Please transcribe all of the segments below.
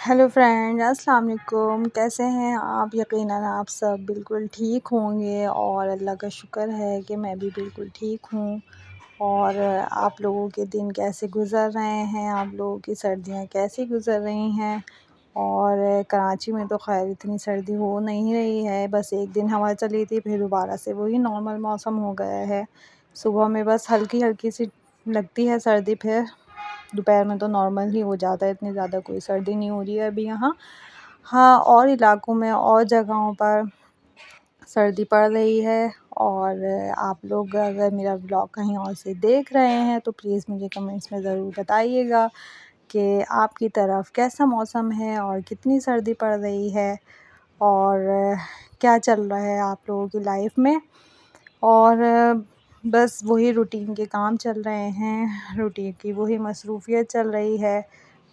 Hello friend, अस्सलाम वालेकुम। कैसे हैं आप? यकीनन आप सब बिल्कुल ठीक होंगे और अल्लाह का शुक्र है कि मैं भी बिल्कुल ठीक हूँ। और आप लोगों के दिन कैसे गुज़र रहे हैं? आप लोगों की सर्दियाँ कैसी गुज़र रही हैं? और कराची में तो ख़ैर इतनी सर्दी हो नहीं रही है, बस एक दिन हवा चली थी, फिर दोबारा से वही नॉर्मल मौसम हो गया है। सुबह में बस हल्की-हल्की सी लगती है सर्दी, फिर दोपहर में तो नॉर्मल ही हो जाता है, इतनी ज़्यादा कोई सर्दी नहीं हो रही है अभी यहाँ। हाँ, और इलाकों में और जगहों पर सर्दी पड़ रही है। और आप लोग अगर मेरा व्लॉग कहीं और से देख रहे हैं तो प्लीज़ मुझे कमेंट्स में ज़रूर बताइएगा कि आपकी तरफ कैसा मौसम है और कितनी सर्दी पड़ रही है, और क्या चल रहा है आप लोगों की लाइफ में। और बस वही रूटीन के काम चल रहे हैं, रूटीन की वही मसरूफ़ियत चल रही है।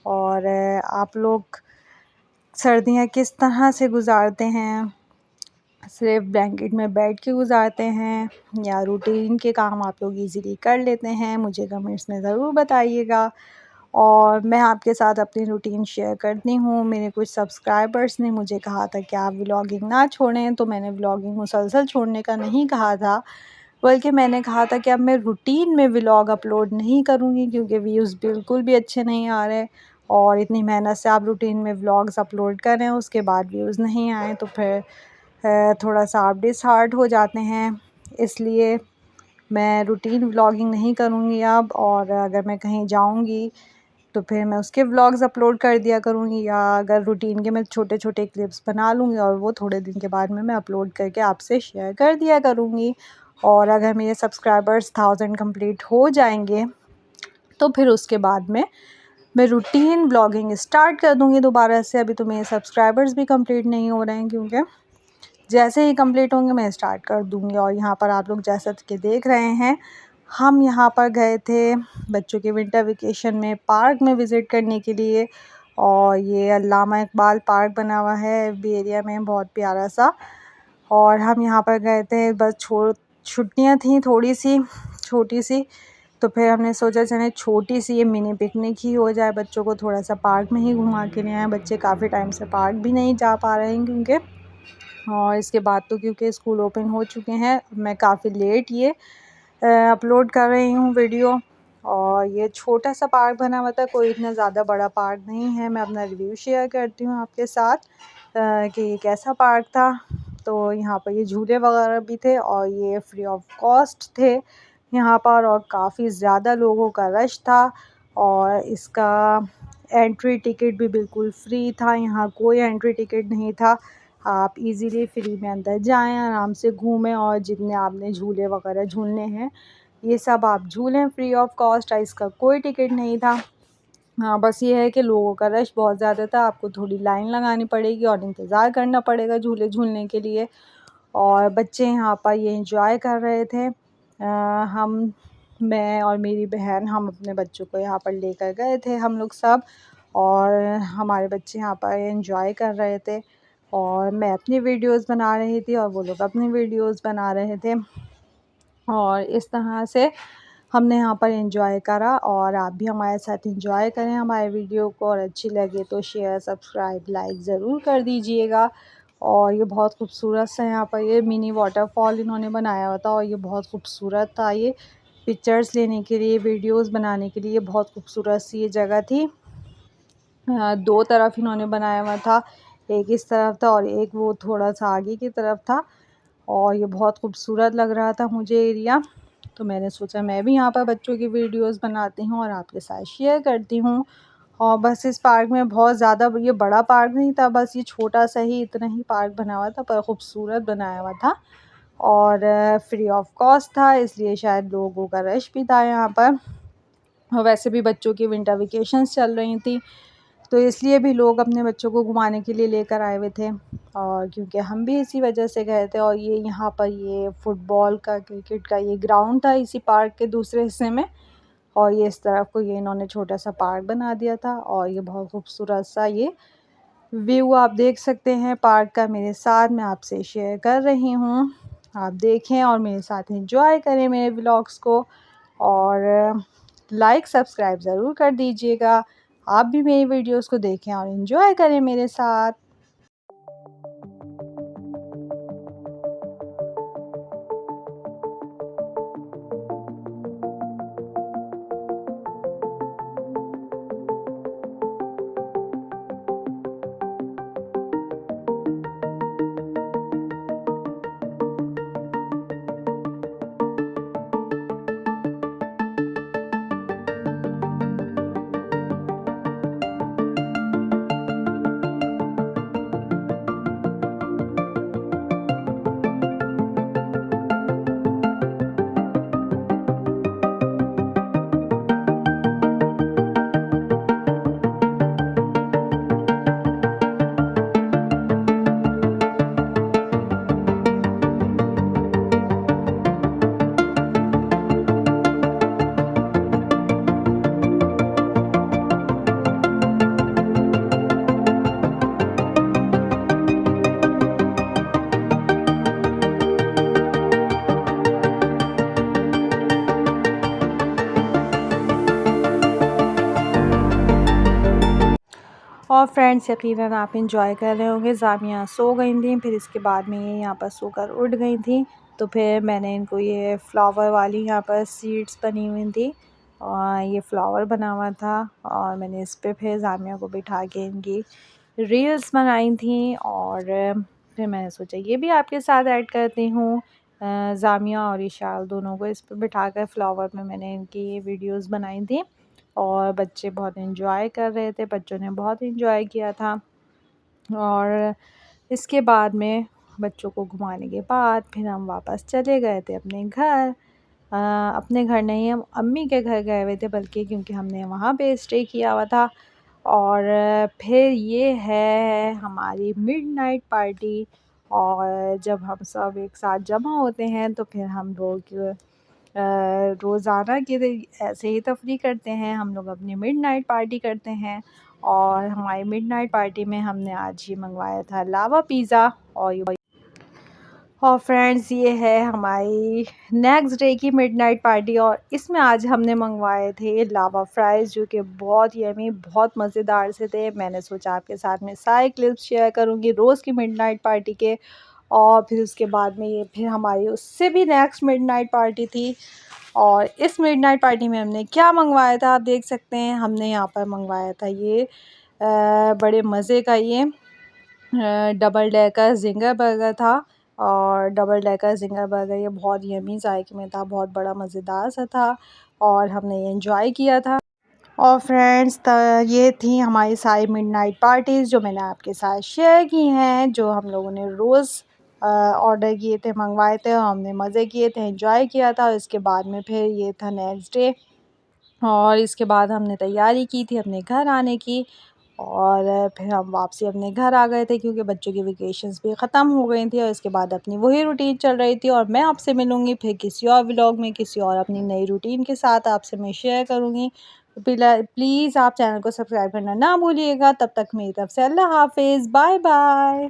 और आप लोग सर्दियाँ किस तरह से गुज़ारते हैं? सिर्फ़ ब्लैंकेट में बैठ के गुज़ारते हैं या रूटीन के काम आप लोग ईज़िली कर लेते हैं? मुझे कमेंट्स में ज़रूर बताइएगा। और मैं आपके साथ अपनी रूटीन शेयर करती हूँ। मेरे कुछ सब्सक्राइबर्स ने मुझे कहा था कि आप व्लॉगिंग ना छोड़ें, तो मैंने व्लॉगिंग मुसलसल छोड़ने का नहीं कहा था, बल्कि मैंने कहा था कि अब मैं रूटीन में व्लॉग अपलोड नहीं करूँगी, क्योंकि व्यूज़ बिल्कुल भी अच्छे नहीं आ रहे। और इतनी मेहनत से आप रूटीन में व्लॉग्स अपलोड कर रहे हैं, उसके बाद व्यूज़ नहीं आए तो फिर थोड़ा-सा आप डिसहार्ट हो जाते हैं। इसलिए मैं रूटीन व्लॉगिंग नहीं करूँगी अब, और अगर मैं कहीं जाऊँगी तो फिर मैं उसके व्लॉग्स अपलोड कर दिया करूँगी, या अगर रूटीन के मैं छोटे-छोटे क्लिप्स बना लूँगी और वो थोड़े दिन के बाद में मैं अपलोड करके आपसे शेयर कर दिया करूँगी। और अगर मेरे सब्सक्राइबर्स 1000 कंप्लीट हो जाएँगे तो फिर उसके बाद में मैं रूटीन व्लॉगिंग स्टार्ट कर दूँगी दोबारा से। अभी तो मेरे सब्सक्राइबर्स भी कंप्लीट नहीं हो रहे हैं, क्योंकि जैसे ही कंप्लीट होंगे मैं स्टार्ट कर दूँगी। और यहाँ पर आप लोग जैसा कि देख रहे हैं, हम यहाँ पर गए थे बच्चों के विंटर वेकेशन में पार्क में विज़िट करने के लिए। और ये अल्लामा इकबाल पार्क बना हुआ है एफबी एरिया में, बहुत प्यारा सा। और हम यहाँ पर गए थे, बस छुट्टियाँ थी थोड़ी सी छोटी सी, तो फिर हमने सोचा चलें छोटी सी ये मिनी पिकनिक ही हो जाए, बच्चों को थोड़ा सा पार्क में ही घुमा के ले आएँ। बच्चे काफ़ी टाइम से पार्क भी नहीं जा पा रहे हैं, क्योंकि और इसके बाद तो क्योंकि स्कूल ओपन हो चुके हैं, मैं काफ़ी लेट ये अपलोड कर रही हूँ वीडियो। और ये छोटा सा पार्क बना हुआ था, कोई इतना ज़्यादा बड़ा पार्क नहीं है। मैं अपना रिव्यू शेयर करती हूँ आपके साथ कि ये कैसा पार्क था। तो यहाँ पर ये झूले वगैरह भी थे और ये फ्री ऑफ कॉस्ट थे यहाँ पर, और काफ़ी ज़्यादा लोगों का रश था। और इसका एंट्री टिकट भी बिल्कुल फ्री था, यहाँ कोई एंट्री टिकट नहीं था। आप इजीली फ्री में अंदर जाएं, आराम से घूमें, और जितने आपने झूले वगैरह झूलने हैं ये सब आप झूलें फ्री ऑफ कॉस्ट। इसका कोई टिकट नहीं था। हाँ, बस ये है कि लोगों का रश बहुत ज़्यादा था, आपको थोड़ी लाइन लगानी पड़ेगी और इंतज़ार करना पड़ेगा झूले झूलने के लिए। और बच्चे यहाँ पर ये एंजॉय कर रहे थे। हम मैं और मेरी बहन, हम अपने बच्चों को यहाँ पर लेकर गए थे हम लोग सब, और हमारे बच्चे यहाँ पर एंजॉय कर रहे थे। और मैं अपनी वीडियोस बना रही थी और वो लोग अपनी वीडियोस बना रहे थे। और इस तरह से हमने यहाँ पर एंजॉय करा। और आप भी हमारे साथ एंजॉय करें हमारे वीडियो को, और अच्छी लगे तो शेयर सब्सक्राइब लाइक ज़रूर कर दीजिएगा। और ये बहुत खूबसूरत सा यहाँ पर ये मिनी वाटरफॉल इन्होंने बनाया हुआ था, और ये बहुत खूबसूरत था। ये पिक्चर्स लेने के लिए, वीडियोस बनाने के लिए बहुत खूबसूरत सी ये जगह थी। दो तरफ इन्होंने बनाया हुआ था, एक इस तरफ था और एक वो थोड़ा सा आगे की तरफ था। और ये बहुत खूबसूरत लग रहा था मुझे एरिया, तो मैंने सोचा मैं भी यहाँ पर बच्चों की वीडियोस बनाती हूँ और आपके साथ शेयर करती हूँ। और बस इस पार्क में बहुत ज़्यादा ये बड़ा पार्क नहीं था, बस ये छोटा सा ही इतना ही पार्क बना हुआ था, पर खूबसूरत बनाया हुआ था। और फ्री ऑफ कॉस्ट था, इसलिए शायद लोगों का रश भी था यहाँ पर। और वैसे भी बच्चों की विंटर वेकेशंस चल रही थी, तो इसलिए भी लोग अपने बच्चों को घुमाने के लिए लेकर आए हुए थे। और क्योंकि हम भी इसी वजह से गए थे। और ये यहाँ पर ये फ़ुटबॉल का, क्रिकेट का ये ग्राउंड था इसी पार्क के दूसरे हिस्से में, और ये इस तरफ को ये इन्होंने छोटा सा पार्क बना दिया था। और ये बहुत खूबसूरत सा ये व्यू आप देख सकते हैं पार्क का, मेरे साथ मैं आपसे शेयर कर रही हूँ। आप देखें और मेरे साथ एंजॉय करें मेरे व्लॉग्स को, और लाइक सब्सक्राइब ज़रूर कर दीजिएगा। आप भी मेरी वीडियोस को देखें और एंजॉय करें मेरे साथ। और फ्रेंड्स यकीनन आप इंजॉय कर रहे होंगे। ज़ामिया सो गई थी, फिर इसके बाद में ये यहाँ पर सोकर उठ गई थी। तो फिर मैंने इनको ये फ्लावर वाली यहाँ पर सीड्स बनी हुई थी और ये फ्लावर बना हुआ था और मैंने इस पे फिर ज़ामिया को बिठा के इनकी रील्स बनाई थी। और फिर मैंने सोचा ये भी आपके साथ ऐड करती हूँ। ज़ामिया और इशाल दोनों को इस पर बिठा कर फ्लावर में मैंने इनकी ये वीडियोस बनाई थी और बच्चे बहुत एंजॉय कर रहे थे, बच्चों ने बहुत एंजॉय किया था। और इसके बाद में बच्चों को घुमाने के बाद फिर हम वापस चले गए थे अपने घर। अपने घर नहीं, हम अम्मी के घर गए हुए थे बल्कि, क्योंकि हमने वहाँ पे स्टे किया हुआ था। और फिर ये है हमारी मिडनाइट पार्टी। और जब हम सब एक साथ जमा होते हैं तो फिर हम लोग रोज़ाना की ऐसे ही तफरी करते हैं, हम लोग अपनी मिडनाइट पार्टी करते हैं। और हमारी मिडनाइट पार्टी में हमने आज ही मंगवाया था लावा पिज़्ज़ा। और फ्रेंड्स ये है हमारी नेक्स्ट डे की मिडनाइट पार्टी और इसमें आज हमने मंगवाए थे लावा फ्राइज़, जो कि बहुत यमी बहुत मज़ेदार से थे। मैंने सोचा आपके साथ में सारे क्लिप्स शेयर करूँगी रोज़ की मिडनाइट पार्टी के। और फिर उसके बाद में ये फिर हमारी उससे भी नेक्स्ट मिडनाइट पार्टी थी। और इस मिडनाइट पार्टी में हमने क्या मंगवाया था आप देख सकते हैं। हमने यहाँ पर मंगवाया था ये बड़े मज़े का ये डबल डेकर ज़िंगर बर्गर था। और डबल डेकर ज़िंगर बर्गर ये बहुत यमी जायके में था, बहुत बड़ा मज़ेदार सा था और हमने ये एंजॉय किया था। और फ्रेंड्स ये थी हमारी सारी मिडनाइट पार्टीज़ जो मैंने आपके साथ शेयर की हैं, जो हम लोगों ने रोज़ ऑर्डर किए थे, मंगवाए थे और हमने मज़े किए थे, एंजॉय किया था। और इसके बाद में फिर ये था नेक्स्ट डे और इसके बाद हमने तैयारी की थी अपने घर आने की। और फिर हम वापसी अपने घर आ गए थे क्योंकि बच्चों की वेकेशंस भी ख़त्म हो गई थी और इसके बाद अपनी वही रूटीन चल रही थी। और मैं आपसे मिलूँगी फिर किसी और व्लॉग में, किसी और अपनी नई रूटीन के साथ आपसे मैं शेयर करूँगी। तो प्लीज़ आप चैनल को सब्सक्राइब करना ना भूलिएगा। तब तक मेरी तरफ से अल्लाह हाफ़िज़, बाय बाय।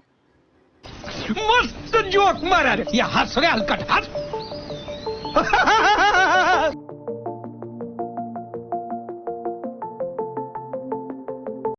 मस्त जोक मारा रे, या हंस रे हलकट हंस